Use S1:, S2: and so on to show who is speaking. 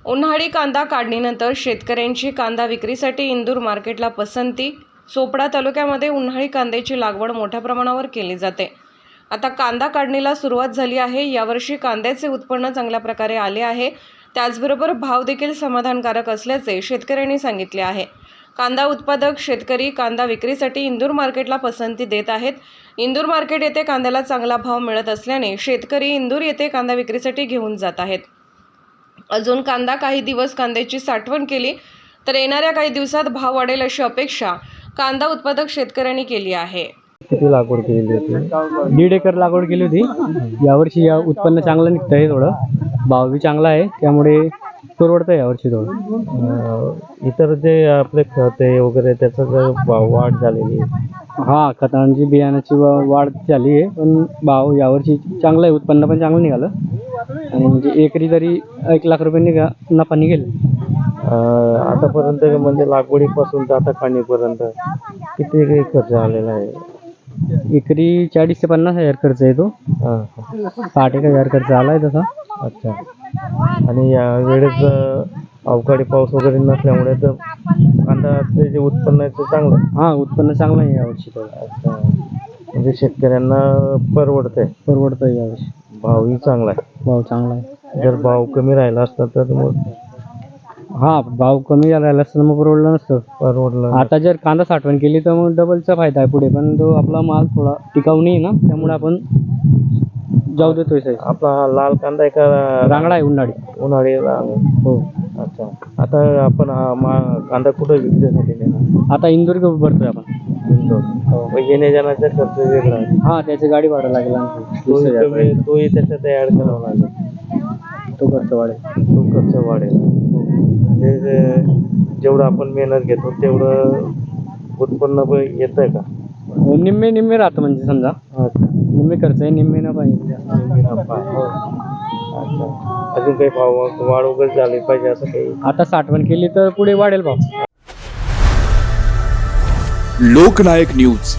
S1: उन्हाळी कांदा काढणीनंतर शेतकऱ्यांची कांदा विक्रीसाठी इंदूर मार्केटला पसंती। चोपडा तालुक्यामध्ये उन्हाळी कांद्याची लागवड मोठ्या प्रमाणावर केली जाते। आता कांदा काढणीला सुरुवात झाली आहे। यावर्षी कांद्याचे उत्पन्न चांगल्या प्रकारे आले आहे। त्याचबरोबर भाव देखील समाधानकारक असल्याचे शेतकऱ्यांनी सांगितले आहे। कांदा उत्पादक शेतकरी कांदा विक्रीसाठी इंदूर मार्केटला पसंती देत आहेत। इंदूर मार्केट येथे कांद्याला चांगला भाव मिळत असल्याने शेतकरी इंदूर येथे कांदा विक्रीसाठी घेऊन जात आहेत। अजून कांदा काही दिवस कांद्याची साठवण केली तर येणाऱ्या काही दिवसात भाव वाढेल अशी अपेक्षा कांदा उत्पादक शेतकऱ्यांनी केली आहे।
S2: किती लागवड केली होती? 1.5 एकर लागवड केली होती। यावर्षी उत्पन्न चांगलं निघतंय, थोडं भाव बी चांगला आहे, त्यामुळे परवडतं यावर्षी थोडं।
S3: इतर जे आपले खत आहे वगैरे त्याचा भाव वाढ झालेली आहे।
S2: हां, खतांची बियाण्याची वाढ झाली आहे, पण भाव यावर्षी चांगलं आहे, उत्पन्न पण चांगलं निघालं आणि म्हणजे एकरी तरी 1 लाख रुपये नफा निघेल।
S3: आतापर्यंत म्हणजे लागवडीपासून तर आता काढणीपर्यंत किती खर्च आलेला आहे?
S2: एकरी 40 ते 50 हजार खर्च येतो। 60,000 खर्च आला आहे तसा।
S3: अच्छा। आणि या वेळेस अवकाळी पाऊस वगैरे नसल्यामुळे तर कांद्याचे जे उत्पन्न आहे ते चांगलं आहे।
S2: हां, उत्पन्न चांगलं आहे यावर्षी थोडं।
S3: अच्छा, म्हणजे शेतकऱ्यांना परवडतंय
S2: यावर्षी।
S3: भावही चांगला आहे।
S2: भाव चांगला आहे।
S3: जर भाव कमी राहिला असता तर मग
S2: भाव कमी राहिला असता मग
S3: परवडलं।
S2: आता जर कांदा साठवण केली तर मग डबलचा फायदा आहे पुढे, पण तो आपला माल थोडा टिकाऊ नाही ना, त्यामुळे आपण जाऊ देतोय साहेब।
S3: आपला हा लाल कांदा आहे का
S2: रांगडा आहे
S3: उन्हाळी हो। अच्छा, आता आपण हा कांदा कुठं विक्रीसाठी नेणार?
S2: आता इंदूर भरतोय आपण।
S3: इंदूर येण्या जाण्याचा खर्च वेगळा आहे।
S2: हां, त्याची गाडी भाडं लागेल आणखी।
S3: तोही त्याच्यात ॲड करावा लागेल।
S2: तो खर्च
S3: वाढेल। म्हणजे जेवढं आपण मेहनत घेतो तेवढं उत्पन्न येतंय का?
S2: निम्मे राहतं, म्हणजे समजा निम्मे खर्च आहे, निम्मे नफा
S3: नफा। अच्छा, अजून काही भाव वाढ वगैरे झाली पाहिजे असं काही?
S2: आता साठवण केली तर पुढे वाढेल भाव।
S4: लोकनायक न्यूज।